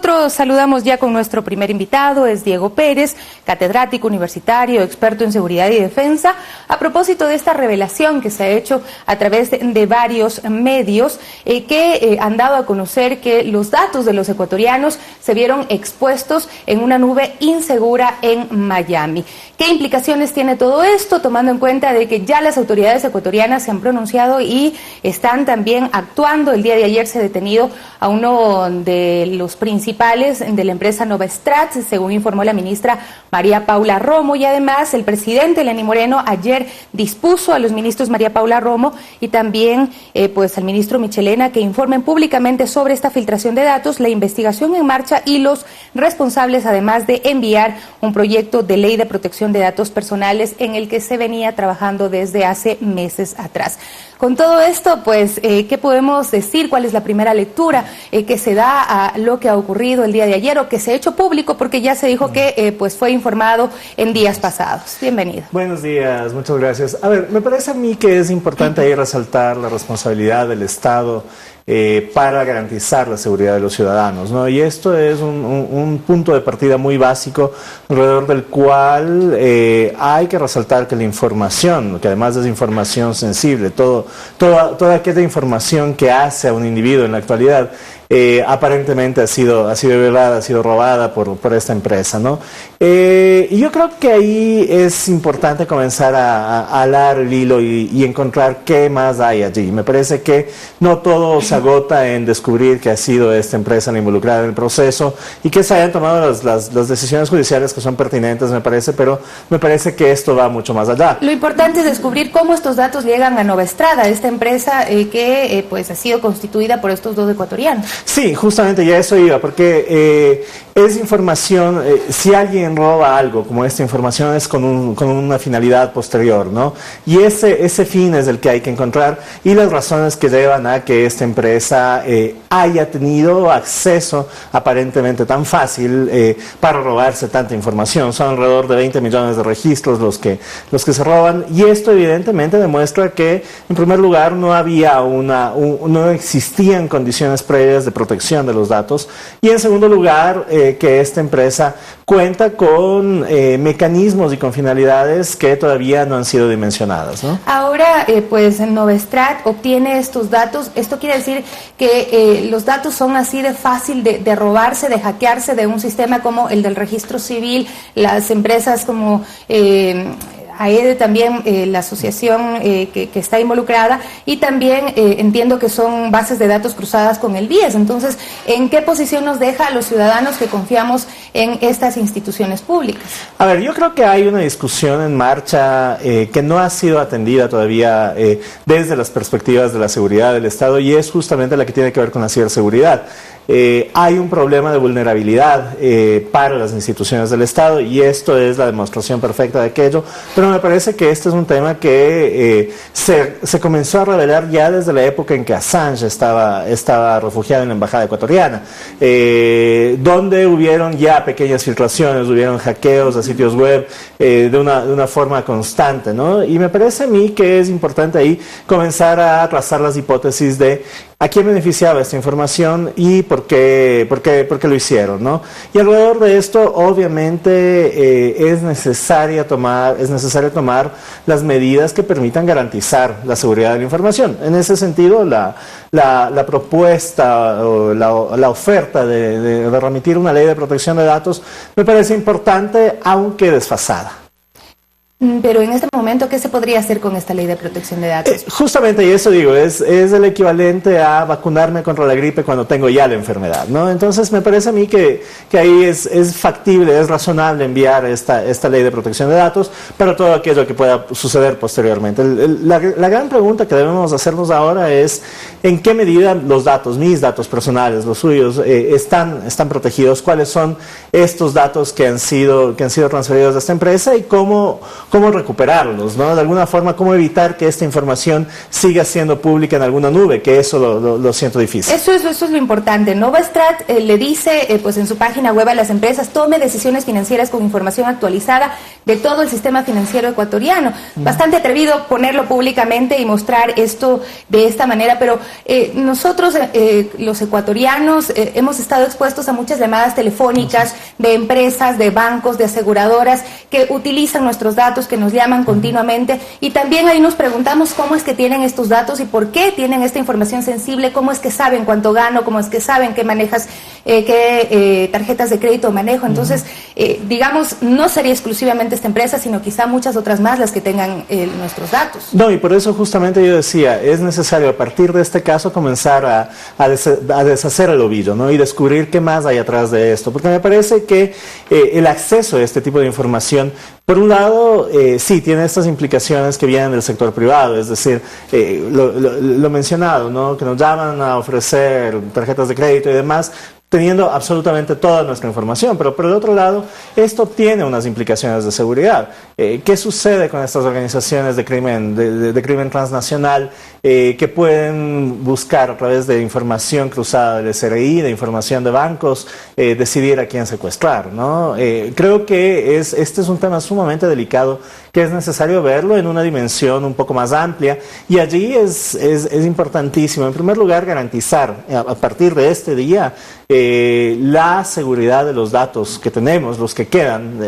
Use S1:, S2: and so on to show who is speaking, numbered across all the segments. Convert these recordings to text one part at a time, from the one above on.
S1: nosotros saludamos ya con nuestro primer invitado, es Diego Pérez, catedrático universitario, experto en seguridad y defensa, a propósito de esta revelación que se ha hecho a través de varios medios que han dado a conocer que los datos de los ecuatorianos se vieron expuestos en una nube insegura en Miami. ¿Qué implicaciones tiene todo esto, tomando en cuenta de que ya las autoridades ecuatorianas se han pronunciado y están también actuando? El día de ayer se ha detenido a uno de los principales de la empresa Novastrat, según informó la ministra María Paula Romo, y además el presidente Lenín Moreno ayer dispuso a los ministros María Paula Romo y también al ministro Michelena que informen públicamente sobre esta filtración de datos, la investigación en marcha y los responsables, además de enviar un proyecto de ley de protección de datos personales en el que se venía trabajando desde hace meses atrás. Con todo esto, pues, ¿qué podemos decir? ¿Cuál es la primera lectura que se da a lo que ha ocurrido el día de ayer o que se ha hecho público? Porque ya se dijo que fue informado en días pasados. Bienvenido.
S2: Buenos días, muchas gracias. A ver, me parece a mí que es importante ahí resaltar la responsabilidad del Estado para garantizar la seguridad de los ciudadanos, ¿no? Y esto es un punto de partida muy básico, alrededor del cual hay que resaltar que la información, que además es información sensible, toda aquella información que hace a un individuo en la actualidad, aparentemente ha sido violada, ha sido robada por esta empresa, ¿no? Y yo creo que ahí es importante comenzar a alar el hilo y encontrar qué más hay allí. Me parece que no todo se agota en descubrir que ha sido esta empresa la involucrada en el proceso y que se hayan tomado las decisiones judiciales que son pertinentes, me parece, pero me parece que esto va mucho más allá.
S1: Lo importante es descubrir cómo estos datos llegan a Novastrada, esta empresa que ha sido constituida por estos dos ecuatorianos.
S2: Sí, justamente ya eso iba, porque es información, si alguien roba algo como esta información es con una finalidad posterior, ¿no? Y ese fin es el que hay que encontrar y las razones que llevan a que esta empresa haya tenido acceso aparentemente tan fácil para robarse tanta información. Son alrededor de 20 millones de registros los que se roban, y esto evidentemente demuestra que en primer lugar no existían condiciones previas de protección de los datos, y en segundo lugar que esta empresa cuenta con mecanismos y con finalidades que todavía no han sido dimensionadas, ¿no?
S1: Ahora, Novastrat obtiene estos datos. Esto quiere decir que los datos son así de fácil de robarse, de hackearse de un sistema como el del registro civil, las empresas como AEDE también, la asociación que está involucrada, y también entiendo que son bases de datos cruzadas con el BIES. Entonces, ¿en qué posición nos deja a los ciudadanos que confiamos en estas instituciones públicas?
S2: A ver, yo creo que hay una discusión en marcha que no ha sido atendida todavía desde las perspectivas de la seguridad del Estado, y es justamente la que tiene que ver con la ciberseguridad. Hay un problema de vulnerabilidad para las instituciones del Estado, y esto es la demostración perfecta de aquello, pero me parece que este es un tema que se comenzó a revelar ya desde la época en que Assange estaba refugiado en la embajada ecuatoriana, donde hubieron ya pequeñas filtraciones, hubieron hackeos a sitios web de una forma constante, ¿no? Y me parece a mí que es importante ahí comenzar a trazar las hipótesis de a quién beneficiaba esta información y por qué lo hicieron, ¿no? Y alrededor de esto, obviamente, es necesario tomar las medidas que permitan garantizar la seguridad de la información. En ese sentido, la propuesta o la oferta de remitir una ley de protección de datos me parece importante, aunque desfasada.
S1: Pero en este momento, ¿qué se podría hacer con esta ley de protección de datos?
S2: Justamente, y eso digo, es el equivalente a vacunarme contra la gripe cuando tengo ya la enfermedad, ¿no? Entonces me parece a mí que ahí es factible, es razonable enviar esta ley de protección de datos para todo aquello que pueda suceder posteriormente. La gran pregunta que debemos hacernos ahora es en qué medida los datos, mis datos personales, los suyos, están protegidos, cuáles son estos datos que han sido transferidos a esta empresa y cómo cómo recuperarlos, ¿no? De alguna forma, cómo evitar que esta información siga siendo pública en alguna nube, que eso lo siento difícil.
S1: Eso es lo importante. Novastrat le dice pues en su página web a las empresas: tome decisiones financieras con información actualizada de todo el sistema financiero ecuatoriano. Bastante atrevido ponerlo públicamente y mostrar esto de esta manera, pero nosotros los ecuatorianos hemos estado expuestos a muchas llamadas telefónicas de empresas, de bancos, de aseguradoras que utilizan nuestros datos, que nos llaman continuamente, y también ahí nos preguntamos cómo es que tienen estos datos y por qué tienen esta información sensible, cómo es que saben cuánto gano, cómo es que saben qué manejas, qué tarjetas de crédito manejo. Entonces, digamos, no sería exclusivamente esta empresa, sino quizá muchas otras más las que tengan nuestros datos.
S2: No, y por eso justamente yo decía, es necesario a partir de este caso comenzar a deshacer el ovillo, ¿no? Y descubrir qué más hay atrás de esto, porque me parece que el acceso a este tipo de información, por un lado, sí, tiene estas implicaciones que vienen del sector privado, es decir, lo mencionado, ¿no? Que nos llaman a ofrecer tarjetas de crédito y demás, teniendo absolutamente toda nuestra información, pero por el otro lado, esto tiene unas implicaciones de seguridad. ¿Qué sucede con estas organizaciones de crimen, de crimen transnacional que pueden buscar a través de información cruzada del SRI, de información de bancos, decidir a quién secuestrar, ¿no? Creo que este es un tema sumamente delicado, que es necesario verlo en una dimensión un poco más amplia, y allí es importantísimo, en primer lugar, garantizar a partir de este día la seguridad de los datos que tenemos, los que quedan,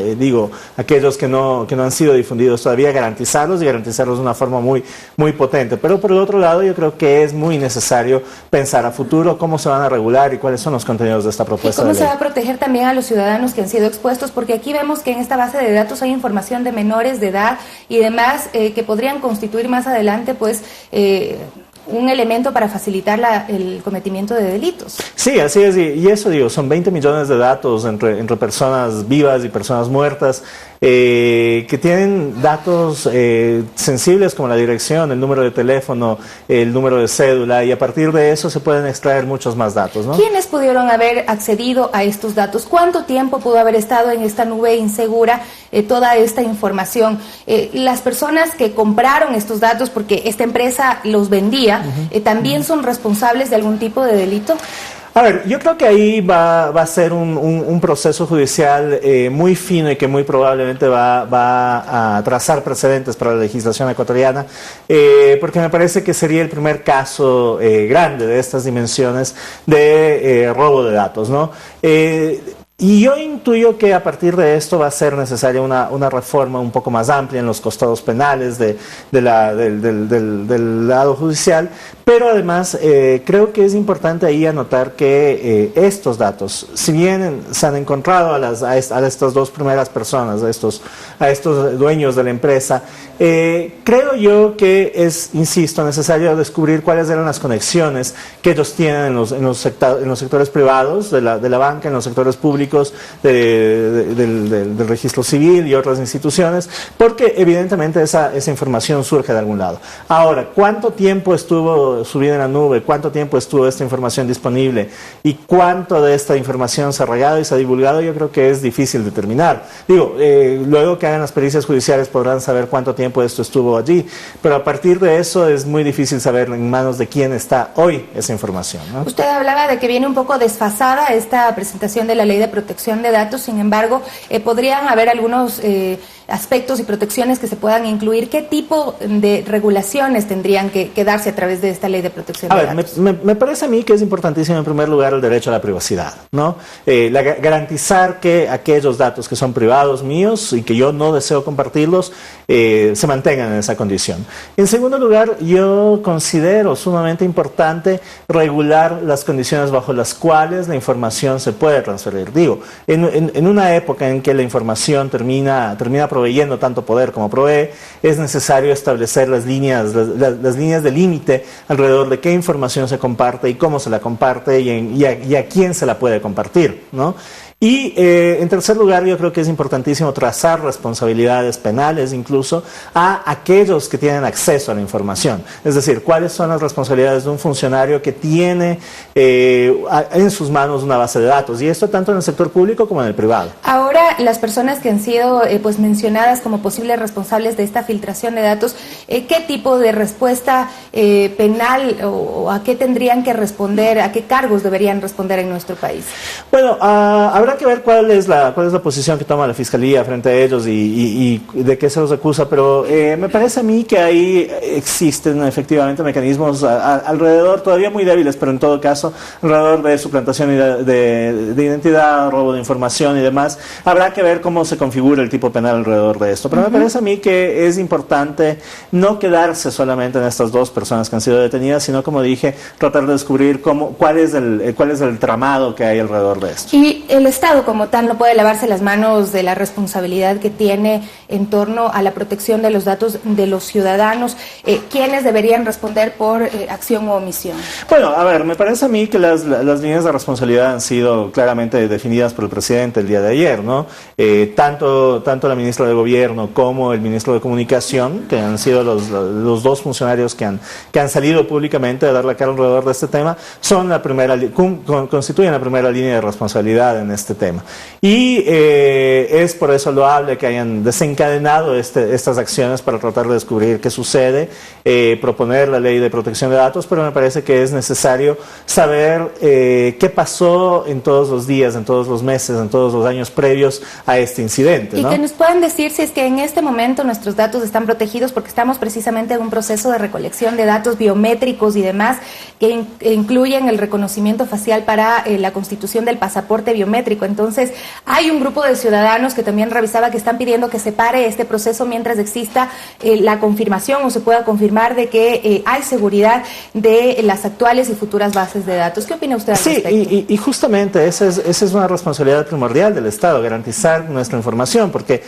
S2: aquellos que no han sido difundidos todavía, garantizarlos de una forma muy potente. Pero por el otro lado, yo creo que es muy necesario pensar a futuro cómo se van a regular y cuáles son los contenidos de esta propuesta de ley.
S1: ¿Y cómo se va a proteger también a los ciudadanos que han sido expuestos? Porque aquí vemos que en esta base de datos hay información de menores de edad y demás que podrían constituir más adelante, pues, un elemento para facilitar el cometimiento de delitos.
S2: Sí, así es, y eso son 20 millones de datos entre personas vivas y personas muertas, que tienen datos sensibles como la dirección, el número de teléfono, el número de cédula, y a partir de eso se pueden extraer muchos más datos, ¿no?
S1: ¿Quiénes pudieron haber accedido a estos datos? ¿Cuánto tiempo pudo haber estado en esta nube insegura toda esta información? Las personas que compraron estos datos, porque esta empresa los vendía, ¿también son responsables de algún tipo de delito?
S2: A ver, yo creo que ahí va a ser un proceso judicial muy fino y que muy probablemente va a trazar precedentes para la legislación ecuatoriana, porque me parece que sería el primer caso grande de estas dimensiones de robo de datos, ¿no? Y yo intuyo que a partir de esto va a ser necesaria una reforma un poco más amplia en los costados penales del lado judicial, pero además creo que es importante ahí anotar que estos datos, si bien se han encontrado a estas dos primeras personas, a estos dueños de la empresa, creo yo que es, insisto, necesario descubrir cuáles eran las conexiones que ellos tienen en los sectores privados de la banca, en los sectores públicos, del registro civil y otras instituciones, porque evidentemente esa información surge de algún lado. Ahora, ¿cuánto tiempo estuvo subida en la nube? ¿Cuánto tiempo estuvo esta información disponible? ¿Y cuánto de esta información se ha regado y se ha divulgado? Yo creo que es difícil determinar. Luego que hagan las pericias judiciales podrán saber cuánto tiempo esto estuvo allí, pero a partir de eso es muy difícil saber en manos de quién está hoy esa información, ¿no?
S1: Usted hablaba de que viene un poco desfasada esta presentación de la Ley de Protección de Datos, sin embargo, podrían haber algunos aspectos y protecciones que se puedan incluir. ¿Qué tipo de regulaciones tendrían que darse a través de esta Ley de Protección de Datos?
S2: Me parece a mí que es importantísimo en primer lugar el derecho a la privacidad, ¿no? Garantizar que aquellos datos que son privados míos y que yo no deseo compartirlos se mantengan en esa condición. En segundo lugar, yo considero sumamente importante regular las condiciones bajo las cuales la información se puede transferir. En una época en que la información termina proveyendo tanto poder como provee, es necesario establecer las líneas de límite alrededor de qué información se comparte y cómo se la comparte y a quién se la puede compartir, ¿no? Y en tercer lugar, yo creo que es importantísimo trazar responsabilidades penales incluso a aquellos que tienen acceso a la información. Es decir, cuáles son las responsabilidades de un funcionario que tiene en sus manos una base de datos, y esto tanto en el sector público como en el privado.
S1: Ahora, las personas que han sido pues mencionadas como posibles responsables de esta filtración de datos, ¿qué tipo de respuesta penal o a qué tendrían que responder, a qué cargos deberían responder en nuestro país?
S2: Bueno, habrá que ver cuál es la posición que toma la Fiscalía frente a ellos y de qué se los acusa, pero me parece a mí que ahí existen efectivamente mecanismos alrededor, todavía muy débiles, pero en todo caso, alrededor de suplantación de identidad, robo de información y demás. Habrá que ver cómo se configura el tipo penal alrededor de esto, pero me parece a mí que es importante no quedarse solamente en estas dos personas que han sido detenidas, sino, como dije, tratar de descubrir cuál es el tramado que hay alrededor de esto.
S1: Y el Estado como tal no puede lavarse las manos de la responsabilidad que tiene en torno a la protección de los datos de los ciudadanos. ¿Quiénes deberían responder por acción o omisión?
S2: Bueno, a ver, me parece a mí que las líneas de responsabilidad han sido claramente definidas por el presidente el día de ayer, ¿no? Tanto la ministra de Gobierno como el ministro de Comunicación, que han sido los dos funcionarios que han salido públicamente a dar la cara alrededor de este tema, constituyen la primera línea de responsabilidad en este tema. Y es por eso loable que hayan desencadenado estas acciones para tratar de descubrir qué sucede, proponer la ley de protección de datos, pero me parece que es necesario saber qué pasó en todos los días, en todos los meses, en todos los años previos a este incidente, ¿no?
S1: Y que nos puedan decir si es que en este momento nuestros datos están protegidos, porque estamos precisamente en un proceso de recolección de datos biométricos y demás que incluyen el reconocimiento facial para la constitución del pasaporte biométrico. Entonces, hay un grupo de ciudadanos que también revisaba que están pidiendo que se pare este proceso mientras exista la confirmación o se pueda confirmar de que hay seguridad de las actuales y futuras bases de datos. ¿Qué opina usted al respecto?
S2: Sí, y justamente esa es una responsabilidad primordial del Estado, garantizar nuestra información, porque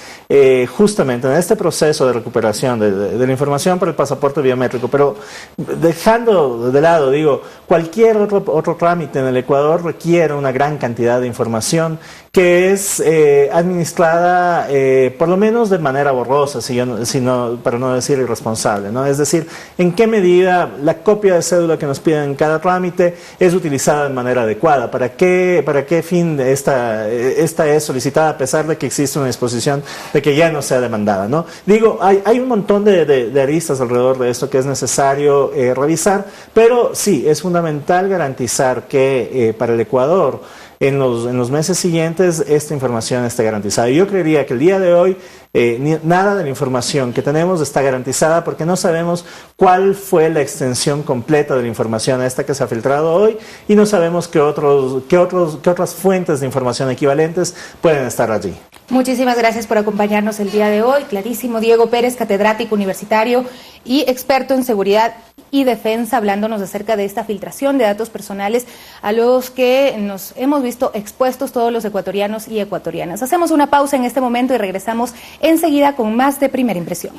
S2: justamente en este proceso de recuperación de la información para el pasaporte biométrico, pero dejando de lado, digo, cualquier otro trámite en el Ecuador requiere una gran cantidad de información que es administrada por lo menos de manera borrosa, para no decir irresponsable, ¿no? Es decir, en qué medida la copia de cédula que nos piden en cada trámite es utilizada de manera adecuada, para qué fin esta es solicitada a pesar de que existe una disposición de que ya no sea demandada, ¿no? Digo, hay un montón de aristas alrededor de esto que es necesario revisar, pero sí, es fundamental garantizar que para el Ecuador en los meses siguientes esta información esté garantizada. Y yo creería que el día de hoy nada de la información que tenemos está garantizada porque no sabemos cuál fue la extensión completa de la información esta que se ha filtrado hoy y no sabemos qué otras fuentes de información equivalentes pueden estar allí.
S1: Muchísimas gracias por acompañarnos el día de hoy. Clarísimo, Diego Pérez, catedrático universitario y experto en seguridad y defensa, hablándonos acerca de esta filtración de datos personales a los que nos hemos visto expuestos todos los ecuatorianos y ecuatorianas. Hacemos una pausa en este momento y regresamos enseguida con más de Primera Impresión.